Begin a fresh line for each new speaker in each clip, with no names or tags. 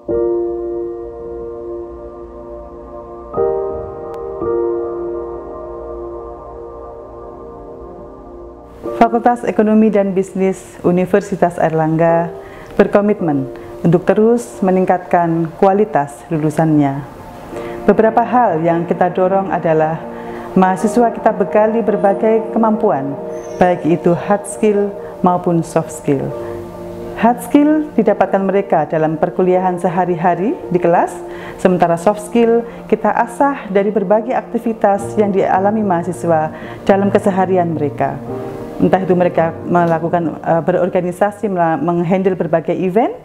Fakultas Ekonomi dan Bisnis Universitas Airlangga berkomitmen untuk terus meningkatkan kualitas lulusannya. Beberapa hal yang kita dorong adalah mahasiswa kita bekali berbagai kemampuan, baik itu hard skill maupun soft skill. Hard skill didapatkan mereka dalam perkuliahan sehari-hari di kelas, sementara soft skill kita asah dari berbagai aktivitas yang dialami mahasiswa dalam keseharian mereka. Entah itu mereka melakukan berorganisasi, menghandle berbagai event,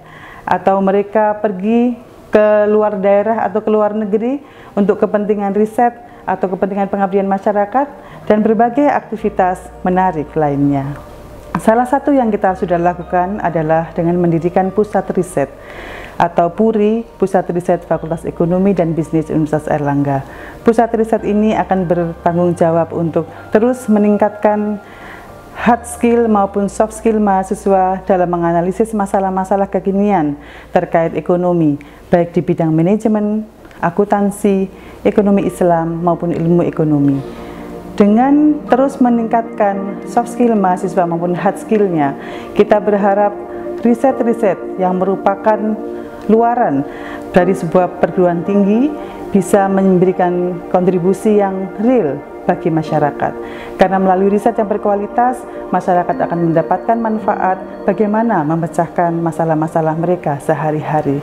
atau mereka pergi ke luar daerah atau ke luar negeri untuk kepentingan riset atau kepentingan pengabdian masyarakat, dan berbagai aktivitas menarik lainnya. Salah satu yang kita sudah lakukan adalah dengan mendirikan pusat riset atau PURI, Pusat Riset Fakultas Ekonomi dan Bisnis Universitas Airlangga. Pusat riset ini akan bertanggung jawab untuk terus meningkatkan hard skill maupun soft skill mahasiswa dalam menganalisis masalah-masalah kekinian terkait ekonomi, baik di bidang manajemen, akuntansi, ekonomi Islam maupun ilmu ekonomi. Dengan terus meningkatkan soft skill mahasiswa maupun hard skillnya, kita berharap riset-riset yang merupakan luaran dari sebuah perguruan tinggi bisa memberikan kontribusi yang real bagi masyarakat. Karena melalui riset yang berkualitas, masyarakat akan mendapatkan manfaat bagaimana memecahkan masalah-masalah mereka sehari-hari.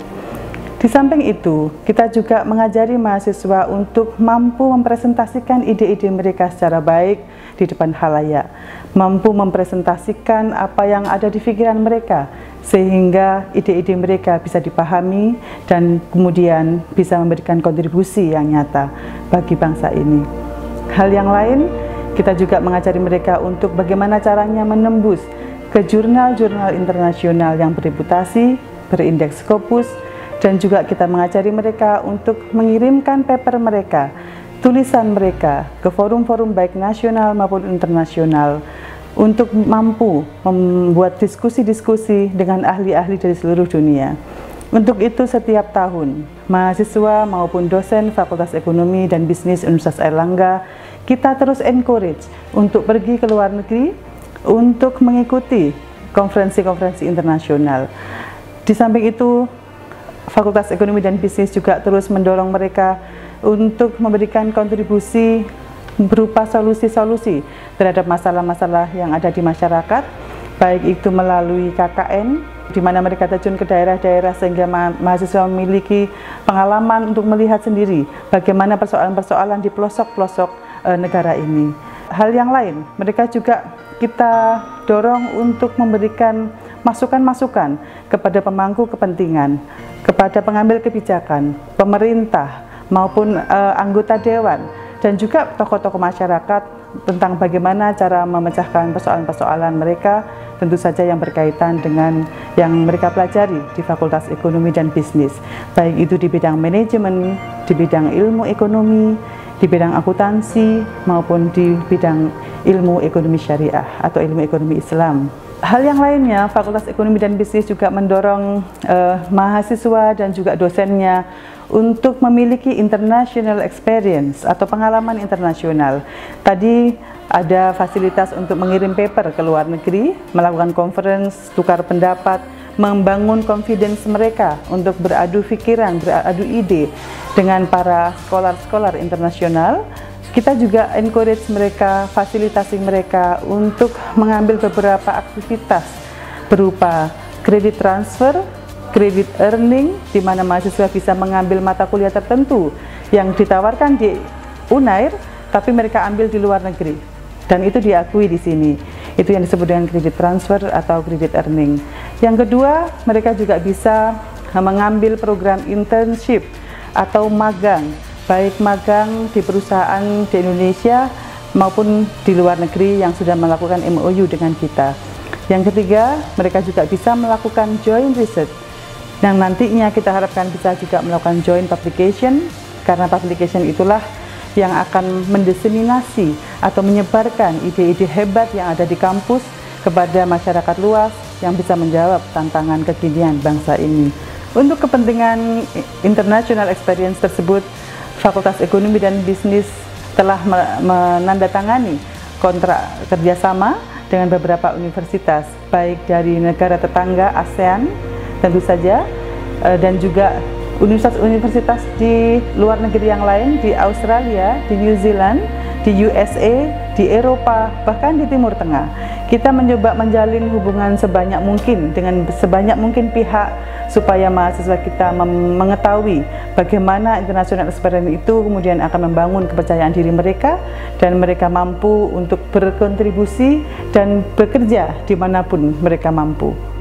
Di samping itu, kita juga mengajari mahasiswa untuk mampu mempresentasikan ide-ide mereka secara baik di depan khalayak, mampu mempresentasikan apa yang ada di pikiran mereka, sehingga ide-ide mereka bisa dipahami dan kemudian bisa memberikan kontribusi yang nyata bagi bangsa ini. Hal yang lain, kita juga mengajari mereka untuk bagaimana caranya menembus ke jurnal-jurnal internasional yang bereputasi, berindeks Scopus, dan juga kita mengajari mereka untuk mengirimkan paper mereka, tulisan mereka ke forum-forum baik nasional maupun internasional untuk mampu membuat diskusi-diskusi dengan ahli-ahli dari seluruh dunia. Untuk itu setiap tahun, mahasiswa maupun dosen Fakultas Ekonomi dan Bisnis Universitas Airlangga, kita terus encourage untuk pergi ke luar negeri untuk mengikuti konferensi-konferensi internasional. Di samping itu, Fakultas Ekonomi dan Bisnis juga terus mendorong mereka untuk memberikan kontribusi berupa solusi-solusi terhadap masalah-masalah yang ada di masyarakat, baik itu melalui KKN, di mana mereka terjun ke daerah-daerah sehingga mahasiswa memiliki pengalaman untuk melihat sendiri bagaimana persoalan-persoalan di pelosok-pelosok negara ini. Hal yang lain, mereka juga kita dorong untuk memberikan masukan-masukan kepada pemangku kepentingan, kepada pengambil kebijakan, pemerintah maupun anggota dewan, dan juga tokoh-tokoh masyarakat tentang bagaimana cara memecahkan persoalan-persoalan mereka, tentu saja yang berkaitan dengan yang mereka pelajari di Fakultas Ekonomi dan Bisnis, baik itu di bidang manajemen, di bidang ilmu ekonomi, di bidang akuntansi, maupun di bidang ilmu ekonomi syariah atau ilmu ekonomi Islam. Hal yang lainnya, Fakultas Ekonomi dan Bisnis juga mendorong mahasiswa dan juga dosennya untuk memiliki international experience atau pengalaman internasional. Tadi ada fasilitas untuk mengirim paper ke luar negeri, melakukan conference, tukar pendapat, membangun confidence mereka untuk beradu pikiran, beradu ide dengan para scholar-scholar internasional. Kita juga encourage mereka, fasilitasi mereka untuk mengambil beberapa aktivitas berupa kredit transfer, kredit earning, di mana mahasiswa bisa mengambil mata kuliah tertentu yang ditawarkan di Unair, tapi mereka ambil di luar negeri, dan itu diakui di sini. Itu yang disebut dengan kredit transfer atau kredit earning. Yang kedua, mereka juga bisa mengambil program internship atau magang, baik magang di perusahaan di Indonesia maupun di luar negeri yang sudah melakukan MOU dengan kita. Yang ketiga, mereka juga bisa melakukan joint research, yang nantinya kita harapkan bisa juga melakukan joint publication, karena publication itulah yang akan mendiseminasi atau menyebarkan ide-ide hebat yang ada di kampus kepada masyarakat luas yang bisa menjawab tantangan kekinian bangsa ini. Untuk kepentingan international experience tersebut, Fakultas Ekonomi dan Bisnis telah menandatangani kontrak kerjasama dengan beberapa universitas, baik dari negara tetangga ASEAN tentu saja, dan juga universitas-universitas di luar negeri yang lain, di Australia, di New Zealand, di USA, di Eropa, bahkan di Timur Tengah. Kita mencoba menjalin hubungan sebanyak mungkin dengan sebanyak mungkin pihak supaya mahasiswa kita mengetahui bagaimana international experience itu kemudian akan membangun kepercayaan diri mereka dan mereka mampu untuk berkontribusi dan bekerja dimanapun mereka mampu.